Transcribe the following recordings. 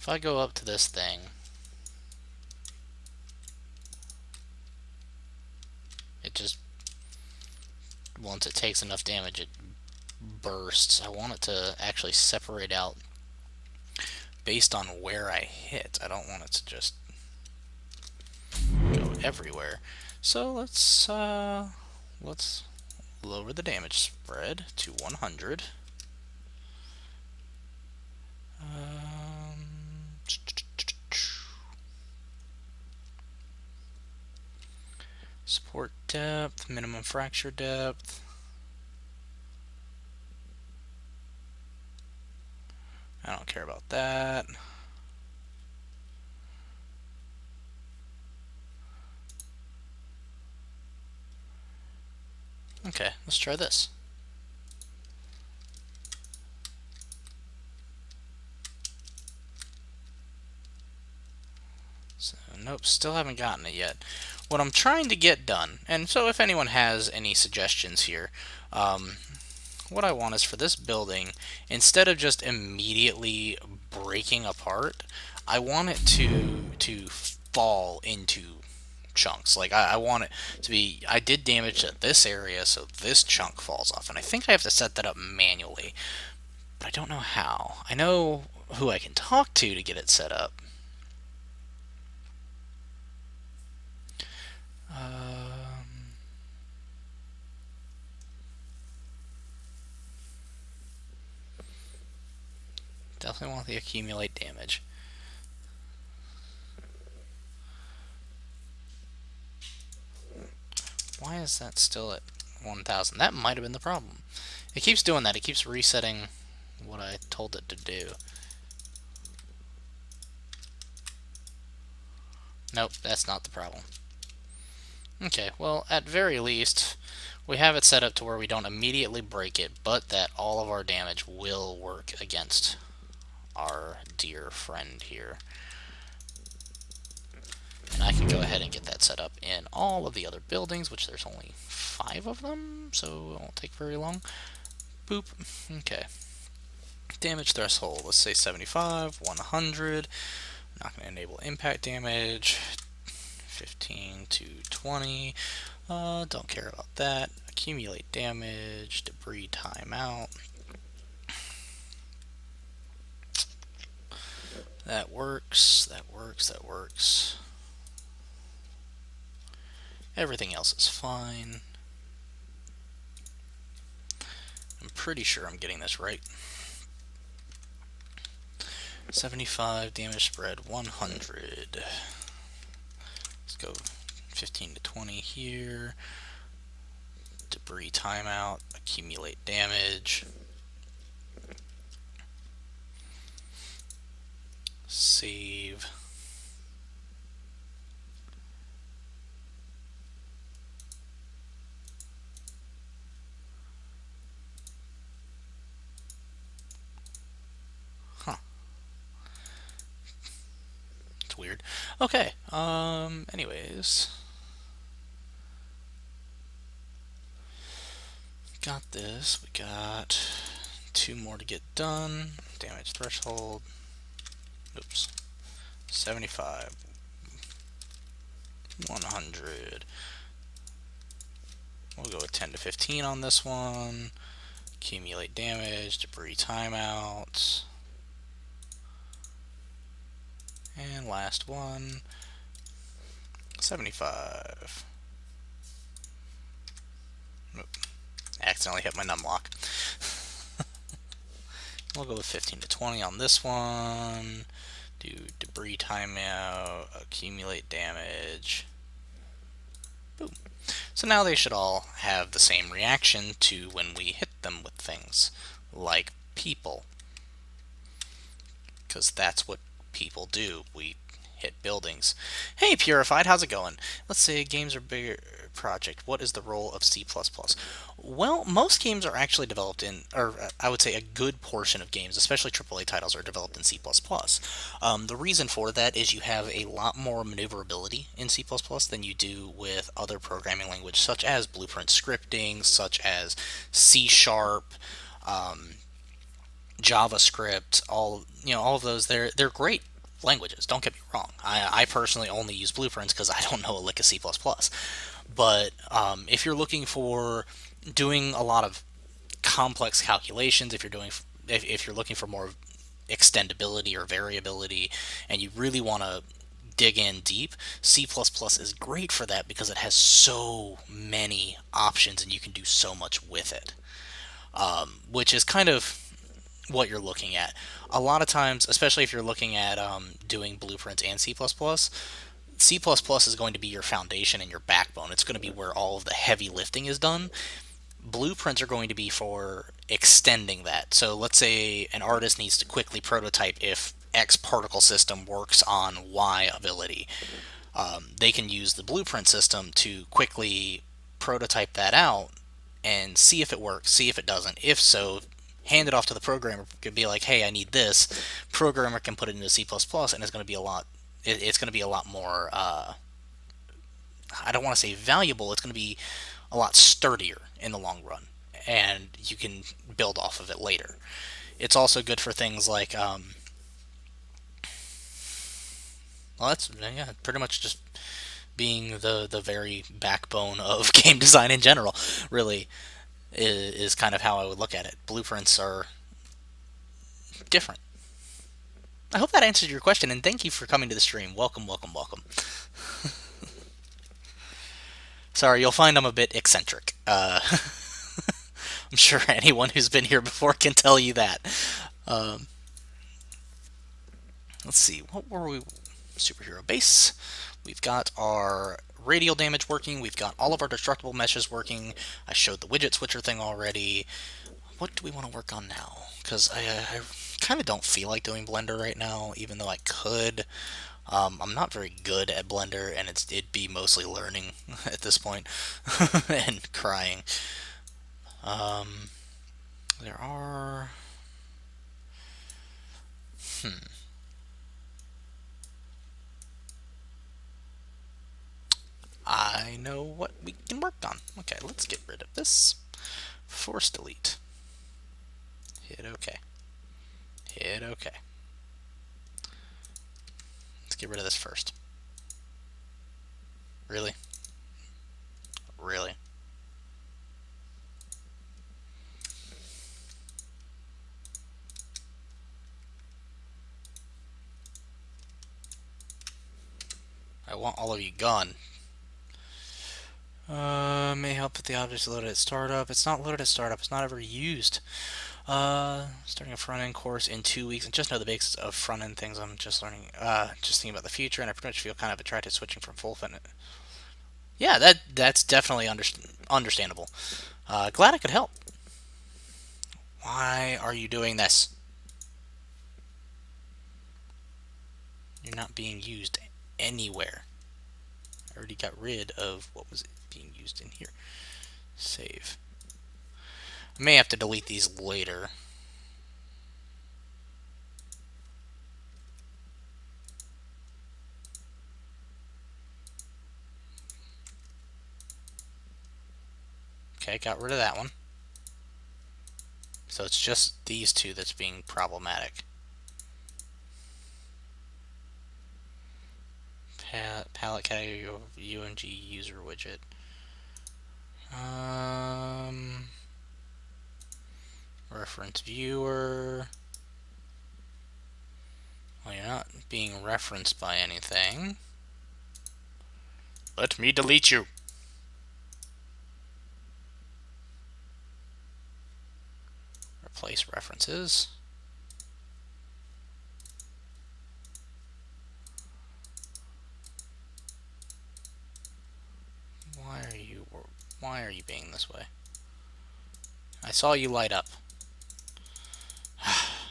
If I go up to this thing, it just, once it takes enough damage, it bursts. I want it to actually separate out based on where I hit. I don't want it to just go everywhere. So let's lower the damage spread to 100. Support depth, minimum fracture depth. I don't care about that. Okay, let's try this. So, nope, still haven't gotten it yet. What I'm trying to get done, and so if anyone has any suggestions here, what I want is for this building, instead of just immediately breaking apart, I want it to fall into chunks. Like I want it to be, I did damage to this area, so this chunk falls off, and I think I have to set that up manually, but I don't know how. I know who I can talk to get it set up. Definitely want the accumulate damage. Why is that still at 1000? That might have been the problem. It keeps doing that. It keeps resetting what I told it to do. Nope, that's not the problem. Okay, well, at very least, we have it set up to where we don't immediately break it, but that all of our damage will work against our dear friend here. And I can go ahead and get that set up in all of the other buildings, which there's only 5 of them, so it won't take very long. Boop. Okay. Damage threshold, let's say 75, 100. I'm not going to enable impact damage. 15 to 20. Don't care about that. Accumulate damage, debris timeout. That works, that works, that works. Everything else is fine. I'm pretty sure I'm getting this right. 75 damage spread, 100. Let's go 15 to 20 here. Debris timeout, accumulate damage. Save. Huh. It's weird. Okay, anyways. Got this. We got 2 more to get done. Damage threshold. Oops. 75. 100. We'll go with 10 to 15 on this one. Accumulate damage, debris timeout. And last one, 75. Oop. Accidentally hit my numlock. We'll go with 15 to 20 on this one. Do debris timeout, accumulate damage. Boom. So now they should all have the same reaction to when we hit them with things, like people. Because that's what people do. We hit buildings. Hey Purified, how's it going? Let's say games are bigger project. What is the role of C++? Well, most games are actually developed in, or I would say a good portion of games, especially AAA titles, are developed in C++. The reason for that is you have a lot more maneuverability in C++ than you do with other programming languages, such as blueprint scripting, such as C#, JavaScript, all of those. They're great languages. Don't get me wrong. I personally only use Blueprints because I don't know a lick of C++. But if you're looking for doing a lot of complex calculations, if you're looking for more extendability or variability, and you really want to dig in deep, C++ is great for that because it has so many options and you can do so much with it, which is kind of what you're looking at. A lot of times, especially if you're looking at doing blueprints and C++, C++ is going to be your foundation and your backbone. It's going to be where all of the heavy lifting is done. Blueprints are going to be for extending that. So let's say an artist needs to quickly prototype if X particle system works on Y ability. They can use the blueprint system to quickly prototype that out and see if it works, see if it doesn't. If so, hand it off to the programmer. Could be like, hey, I need this. Programmer can put it into C++, and it's going to be a lot. It's going to be a lot more. I don't want to say valuable. It's going to be a lot sturdier in the long run, and you can build off of it later. It's also good for things like, well, that's pretty much just being the very backbone of game design in general. Really, is kind of how I would look at it. Blueprints are different. I hope that answered your question, and thank you for coming to the stream. Welcome, welcome, welcome. Sorry, you'll find I'm a bit eccentric. I'm sure anyone who's been here before can tell you that. Let's see, what were we? Superhero base. We've got our radial damage working. We've got all of our destructible meshes working. I showed the widget switcher thing already. What do we want to work on now? Because I kind of don't feel like doing Blender right now, even though I could. I'm not very good at Blender, and it'd be mostly learning at this point and crying. There are. I know what we can work on. Okay, let's get rid of this. Force delete. Hit OK. Hit OK. Let's get rid of this first. Really? Really? I want all of you gone. May help with the objects loaded at startup. It's not loaded at startup. It's not ever used. Starting a front-end course in 2 weeks, and just know the basics of front-end things. I'm just learning, just thinking about the future, and I pretty much feel kind of attracted to switching from full fin. Yeah, that's definitely understandable. Glad I could help. Why are you doing this? You're not being used anywhere. I already got rid of what was being used in here. Save. I may have to delete these later. Okay, got rid of that one. So it's just these two that's being problematic. Palette category UMG user widget. Reference viewer. Well, you're not being referenced by anything. Let me delete you. Replace references. Why are you being this way? I saw you light up.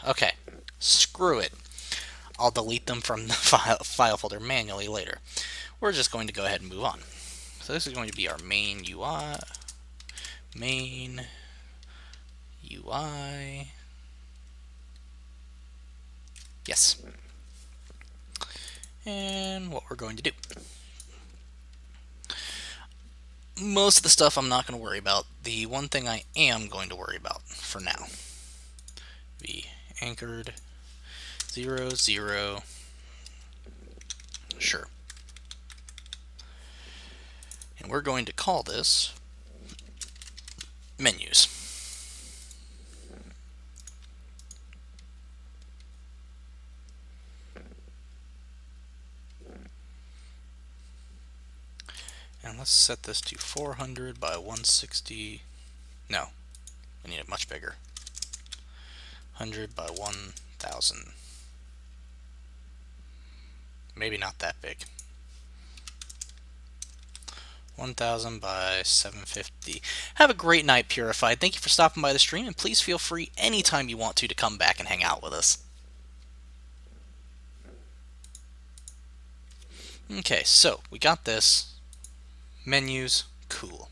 Okay, screw it. I'll delete them from the file folder manually later. We're just going to go ahead and move on. So this is going to be our main UI. Main UI. Yes. And what we're going to do. Most of the stuff I'm not going to worry about. The one thing I am going to worry about for now. Be anchored 0, 0, Sure. And we're going to call this menus. And let's set this to 400 by 160. No, we need it much bigger. 100 by 1000. Maybe not that big. 1000 by 750. Have a great night, Purified. Thank you for stopping by the stream, and please feel free anytime you want to come back and hang out with us. Okay, so we got this. Menus, cool.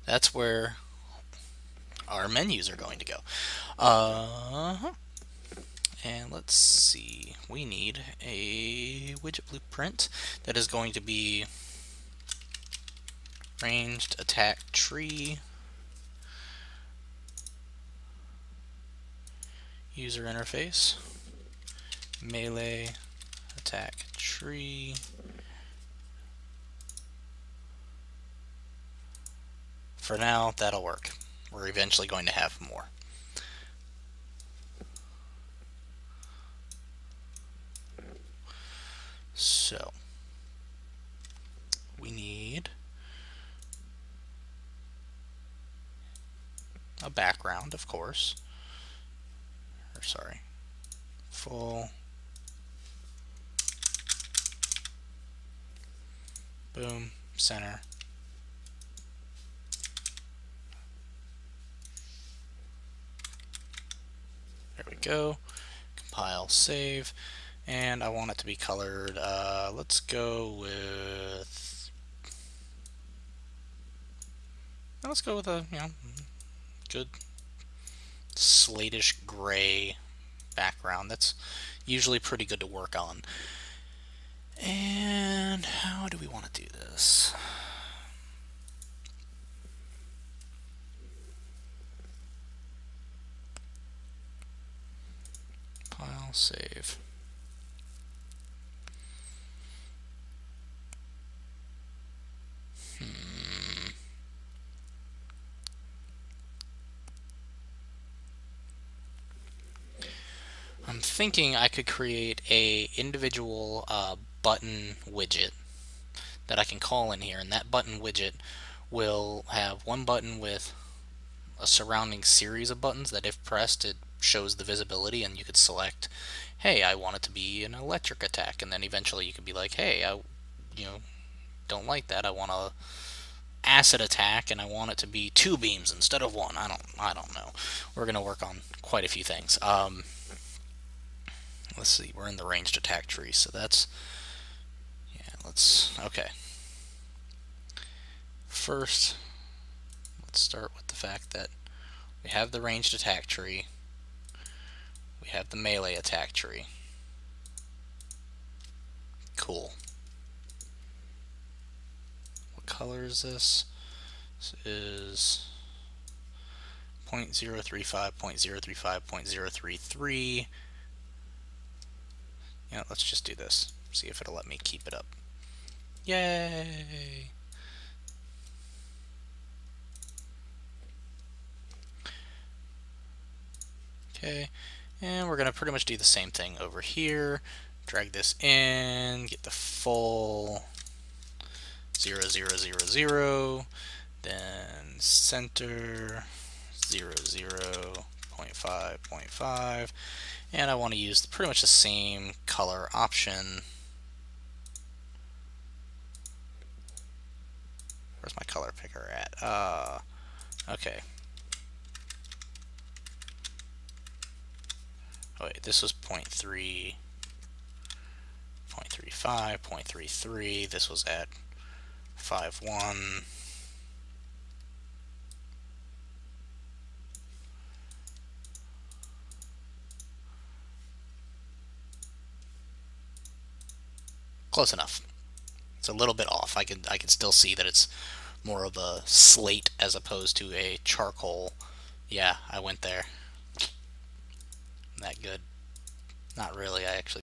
That's where our menus are going to go. And let's see, we need a widget blueprint that is going to be ranged attack tree, user interface, melee attack tree, for now that'll work. We're eventually going to have more. So we need a background, of course, or sorry, full, boom, center, there we go, compile, save, and I want it to be colored, let's go with, a, good slatish gray background. That's usually pretty good to work on. And how do we want to do this? File, save. I'm thinking I could create a individual button widget that I can call in here, and that button widget will have one button with a surrounding series of buttons that if pressed it shows the visibility, and you could select, hey, I want it to be an electric attack, and then eventually you could be like, hey, I don't like that, I want a acid attack and I want it to be 2 beams instead of 1. I don't know. We're gonna work on quite a few things. Let's see, we're in the ranged attack tree, so that's, okay. First, let's start with the fact that we have the ranged attack tree, we have the melee attack tree. Cool. What color is this? This is 0.035, 0.035, 0.033. Let's just do this. See if it'll let me keep it up. Yay! Okay, and we're going to pretty much do the same thing over here. Drag this in, get the full 0, 0, 0, 0, then center 0, 0, 0.5, 0.5, and I want to use pretty much the same color option. Where's my color picker at? Okay. Oh wait, this was 0.3, 0.35, 0.33. This was at 5.1. Close enough. It's a little bit off. I can still see that it's more of a slate as opposed to a charcoal. Yeah, I went there. That good? Not really. I actually